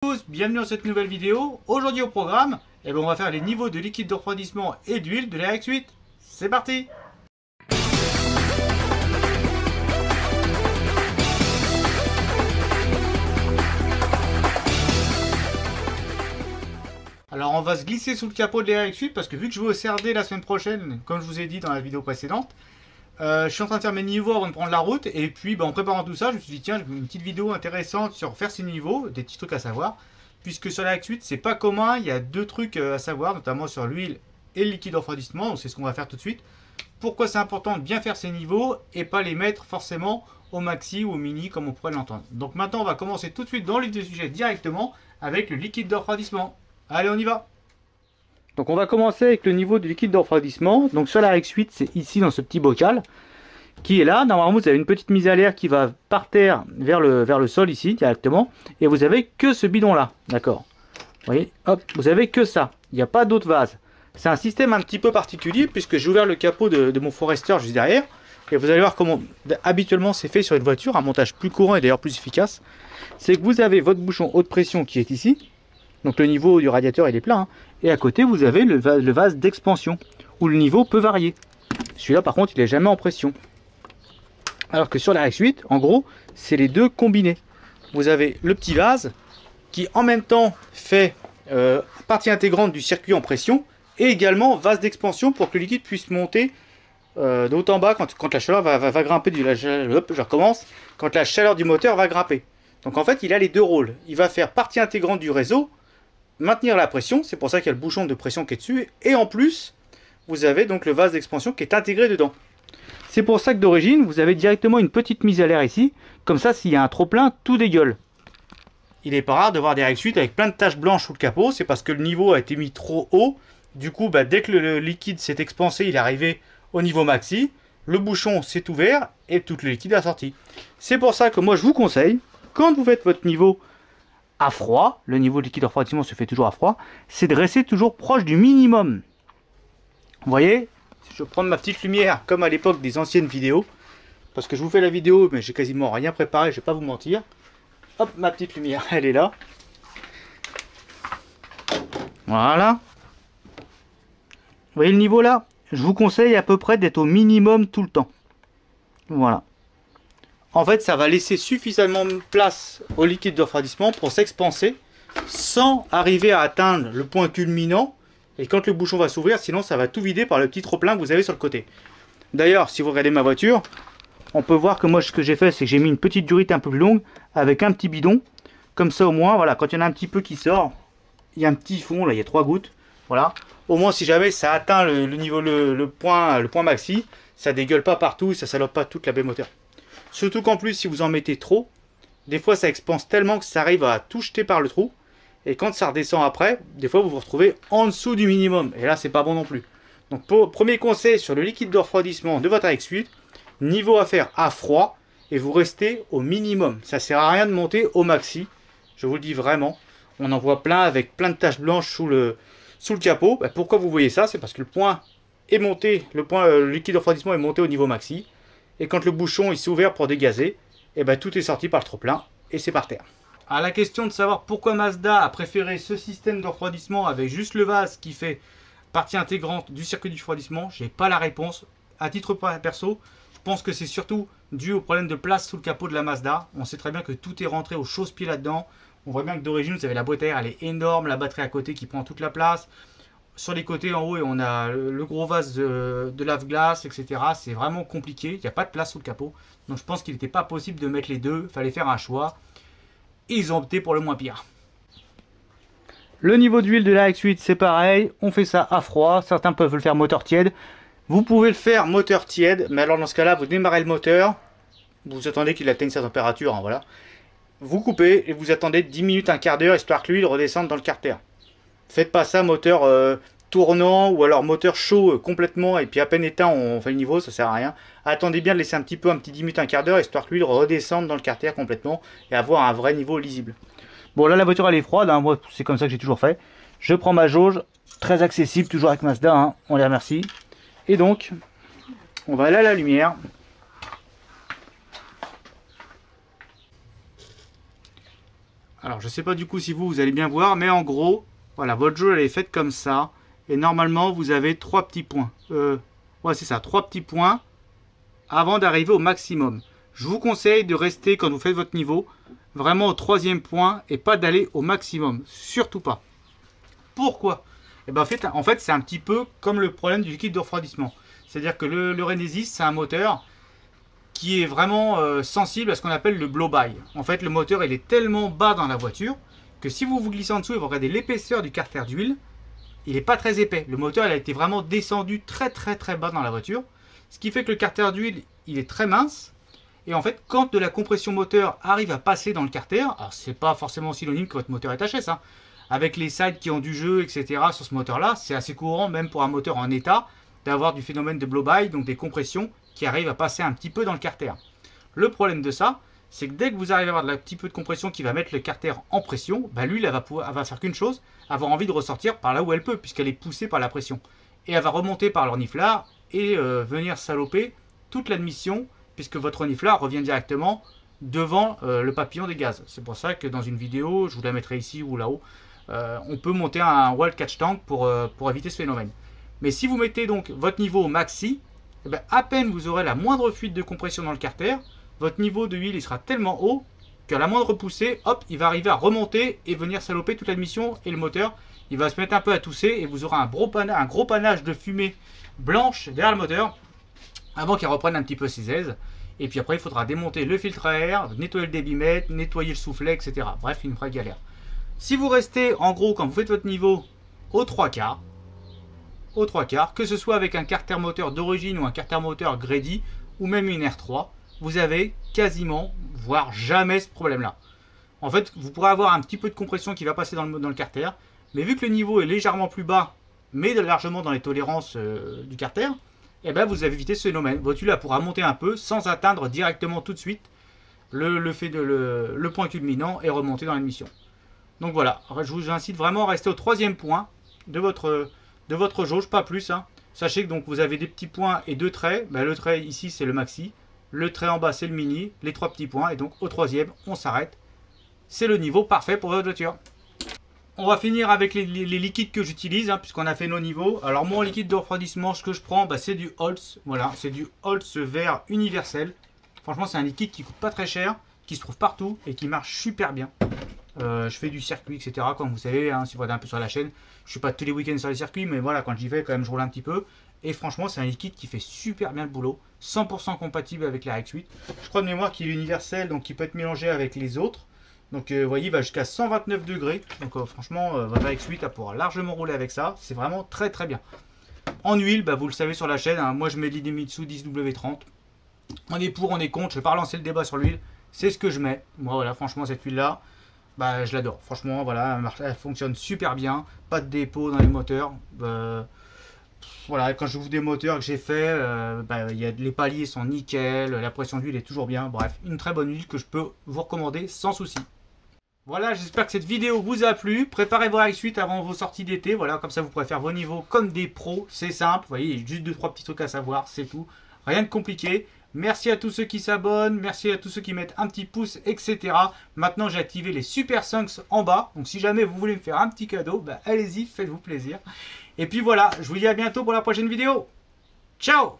Tous, bienvenue dans cette nouvelle vidéo. Aujourd'hui au programme, on va faire les niveaux de liquide de refroidissement et d'huile de la RX8. C'est parti! Alors on va se glisser sous le capot de la RX8 parce que vu que je vais au CRD la semaine prochaine, comme je vous ai dit dans la vidéo précédente, je suis en train de faire mes niveaux avant de prendre la route. Et puis en préparant tout ça, je me suis dit tiens, une petite vidéo intéressante sur faire ces niveaux, des petits trucs à savoir. Puisque sur la RX8 c'est pas commun, il y a deux trucs à savoir, notamment sur l'huile et le liquide de refroidissement. Donc c'est ce qu'on va faire tout de suite. Pourquoi c'est important de bien faire ces niveaux et pas les mettre forcément au maxi ou au mini comme on pourrait l'entendre. Donc maintenant on va commencer tout de suite dans le vif du sujet directement avec le liquide de refroidissement. Allez, on y va! Donc on va commencer avec le niveau du liquide de refroidissement. Donc sur la RX8 c'est ici dans ce petit bocal qui est là. Normalement vous avez une petite mise à l'air qui va par terre vers le sol ici directement. Et vous avez que ce bidon là. D'accord. Vous voyez, hop, vous avez que ça. Il n'y a pas d'autre vase. C'est un système un petit peu particulier puisque j'ai ouvert le capot de mon Forester juste derrière. Et vous allez voir comment habituellement c'est fait sur une voiture. Un montage plus courant et d'ailleurs plus efficace. C'est que vous avez votre bouchon haute pression qui est ici. Donc le niveau du radiateur il est plein. Et à côté vous avez le vase d'expansion où le niveau peut varier. Celui-là par contre il n'est jamais en pression. Alors que sur la RX8, en gros, c'est les deux combinés. Vous avez le petit vase qui en même temps fait partie intégrante du circuit en pression et également vase d'expansion pour que le liquide puisse monter de haut en bas quand la chaleur va grimper. Hop, je recommence. Quand la chaleur du moteur va grimper. Donc en fait, il a les deux rôles. Il va faire partie intégrante du réseau, maintenir la pression, c'est pour ça qu'il y a le bouchon de pression qui est dessus. Et en plus, vous avez donc le vase d'expansion qui est intégré dedans. C'est pour ça que d'origine, vous avez directement une petite mise à l'air ici. Comme ça, s'il y a un trop plein, tout dégueule. Il n'est pas rare de voir des RX8 avec plein de taches blanches sous le capot. C'est parce que le niveau a été mis trop haut. Du coup, dès que le liquide s'est expansé, il est arrivé au niveau maxi. Le bouchon s'est ouvert et tout le liquide est sorti. C'est pour ça que moi, je vous conseille, quand vous faites votre niveau à froid, le niveau de liquide de refroidissement se fait toujours à froid, c'est de rester toujours proche du minimum. Vous voyez ? Je vais prendre ma petite lumière comme à l'époque des anciennes vidéos. Parce que je vous fais la vidéo mais j'ai quasiment rien préparé, je vais pas vous mentir. Hop, ma petite lumière, elle est là. Voilà. Vous voyez le niveau là? Je vous conseille à peu près d'être au minimum tout le temps. Voilà. En fait ça va laisser suffisamment de place au liquide de refroidissement pour s'expanser sans arriver à atteindre le point culminant. Et quand le bouchon va s'ouvrir, sinon ça va tout vider par le petit trop-plein que vous avez sur le côté. D'ailleurs, si vous regardez ma voiture, on peut voir que moi, ce que j'ai fait, c'est que j'ai mis une petite durite un peu plus longue avec un petit bidon. Comme ça, au moins, voilà, quand il y en a un petit peu qui sort, il y a un petit fond, là, il y a 3 gouttes. Voilà. Au moins, si jamais ça atteint le niveau, le point maxi, ça dégueule pas partout, ça salope pas toute la baie moteur. Surtout qu'en plus, si vous en mettez trop, des fois, ça expanse tellement que ça arrive à tout jeter par le trou. Et quand ça redescend après, des fois vous vous retrouvez en dessous du minimum. Et là, c'est pas bon non plus. Donc, premier conseil sur le liquide de refroidissement de votre RX8, niveau à faire à froid et vous restez au minimum. Ça sert à rien de monter au maxi. Je vous le dis vraiment. On en voit plein avec plein de taches blanches sous le capot. Pourquoi vous voyez ça? C'est parce que le point est monté, le liquide de refroidissement est monté au niveau maxi. Et quand le bouchon s'est ouvert pour dégazer, tout est sorti par le trop-plein et c'est par terre. À la question de savoir pourquoi Mazda a préféré ce système de refroidissement avec juste le vase qui fait partie intégrante du circuit du refroidissement, j'ai pas la réponse. À titre perso, je pense que c'est surtout dû au problème de place sous le capot de la Mazda. On sait très bien que tout est rentré au chausse-pied là-dedans. On voit bien que d'origine, vous avez la boîte à air, elle est énorme, la batterie à côté qui prend toute la place. Sur les côtés en haut, on a le gros vase de lave-glace, etc. C'est vraiment compliqué, il n'y a pas de place sous le capot. Donc je pense qu'il n'était pas possible de mettre les deux, il fallait faire un choix. Et ils ont opté pour le moins pire. Le niveau d'huile de la RX8 c'est pareil, on fait ça à froid, certains peuvent le faire moteur tiède. Vous pouvez le faire moteur tiède, mais alors dans ce cas là vous démarrez le moteur, vous attendez qu'il atteigne sa température, voilà. Vous coupez et vous attendez 10 minutes, un quart d'heure histoire que l'huile redescende dans le carter. Faites pas ça moteur tournant ou alors moteur chaud complètement et puis à peine éteint on fait le niveau, ça sert à rien. Attendez bien de laisser un petit 10 minutes, un quart d'heure histoire que l'huile redescende dans le carter complètement et avoir un vrai niveau lisible. Bon là la voiture elle est froide, hein. Moi c'est comme ça que j'ai toujours fait. Je prends ma jauge, très accessible toujours avec Mazda, hein. On les remercie. Et donc on va aller à la lumière. Alors je sais pas du coup si vous allez bien voir, mais en gros, voilà, votre jauge elle est faite comme ça. Et normalement vous avez 3 petits points. Ouais c'est ça, 3 petits points avant d'arriver au maximum. Je vous conseille de rester quand vous faites votre niveau vraiment au 3e point et pas d'aller au maximum. Surtout pas. Pourquoi? Eh ben, en fait c'est un petit peu comme le problème du liquide de refroidissement. C'est-à-dire que le Renesis c'est un moteur qui est vraiment sensible à ce qu'on appelle le blow-by. En fait, le moteur il est tellement bas dans la voiture que si vous vous glissez en dessous et vous regardez l'épaisseur du carter d'huile, il n'est pas très épais. Le moteur il a été vraiment descendu très bas dans la voiture. Ce qui fait que le carter d'huile il est très mince. Et en fait, quand de la compression moteur arrive à passer dans le carter, alors c'est pas forcément synonyme que votre moteur est HS, hein. Avec les sides qui ont du jeu, etc. sur ce moteur-là, c'est assez courant, même pour un moteur en état, d'avoir du phénomène de blow-by, donc des compressions qui arrivent à passer un petit peu dans le carter. Le problème de ça, c'est que dès que vous arrivez à avoir un petit peu de compression qui va mettre le carter en pression, bah l'huile elle va faire qu'une chose, avoir envie de ressortir par là où elle peut, puisqu'elle est poussée par la pression. Et elle va remonter par l'orniflard et venir saloper toute l'admission, puisque votre orniflard revient directement devant le papillon des gaz. C'est pour ça que dans une vidéo, je vous la mettrai ici ou là-haut, on peut monter un wall catch tank pour éviter ce phénomène. Mais si vous mettez donc votre niveau au maxi, eh bien, à peine vous aurez la moindre fuite de compression dans le carter, votre niveau de huile il sera tellement haut qu'à la moindre poussée, hop, il va arriver à remonter et venir saloper toute l'admission et le moteur. Il va se mettre un peu à tousser et vous aurez un gros panache de fumée blanche derrière le moteur avant qu'il reprenne un petit peu ses aises. Et puis après, il faudra démonter le filtre à air, nettoyer le débitmètre, nettoyer le soufflet, etc. Bref, une vraie galère. Si vous restez, en gros, quand vous faites votre niveau, aux 3/4, que ce soit avec un carter moteur d'origine ou un carter moteur Grady, ou même une R3, vous avez quasiment, voire jamais ce problème-là. En fait, vous pourrez avoir un petit peu de compression qui va passer dans le carter, mais vu que le niveau est légèrement plus bas, mais largement dans les tolérances du carter, eh ben vous avez évité ce phénomène. Votre huile pourra monter un peu sans atteindre directement tout de suite le point culminant et remonter dans l'admission. Donc voilà, je vous incite vraiment à rester au 3e point de votre jauge, pas plus. Hein. Sachez que donc vous avez des petits points et 2 traits. Ben, le trait ici c'est le maxi, le trait en bas c'est le mini, les 3 petits points. Et donc au 3e on s'arrête. C'est le niveau parfait pour votre voiture. On va finir avec les liquides que j'utilise, hein, puisqu'on a fait nos niveaux. Alors moi en liquide de refroidissement, ce que je prends, bah, c'est du Holtz. Voilà, c'est du Holtz vert universel. Franchement c'est un liquide qui coûte pas très cher, qui se trouve partout et qui marche super bien. Je fais du circuit, etc. Comme vous savez, hein, si vous regardez un peu sur la chaîne, je suis pas tous les week-ends sur les circuits, mais voilà, quand j'y vais, quand même, je roule un petit peu. Et franchement, c'est un liquide qui fait super bien le boulot, 100% compatible avec la RX8. Je crois de mémoire qu'il est universel, donc il peut être mélangé avec les autres. Donc vous voyez, il va jusqu'à 129 degrés. Donc franchement, votre RX8 pourra largement rouler avec ça. C'est vraiment très bien. En huile, bah, vous le savez sur la chaîne, hein, moi je mets de l'Idemitsu 10W30. On est pour, on est contre, je ne vais pas relancer le débat sur l'huile. C'est ce que je mets. Moi voilà, franchement cette huile là, bah, je l'adore. Franchement, voilà, elle fonctionne super bien. Pas de dépôt dans les moteurs. Voilà, quand je vous des moteurs que j'ai fait, les paliers sont nickel, la pression d'huile est toujours bien. Bref, une très bonne huile que je peux vous recommander sans souci. Voilà, j'espère que cette vidéo vous a plu. Préparez vos RX8 avant vos sorties d'été. Voilà, comme ça vous pourrez faire vos niveaux comme des pros. C'est simple, vous voyez, il y a juste 2-3 petits trucs à savoir, c'est tout. Rien de compliqué. Merci à tous ceux qui s'abonnent, merci à tous ceux qui mettent un petit pouce, etc. Maintenant, j'ai activé les Super Thanks en bas. Donc, si jamais vous voulez me faire un petit cadeau, bah, allez-y, faites-vous plaisir. Et puis voilà, je vous dis à bientôt pour la prochaine vidéo. Ciao!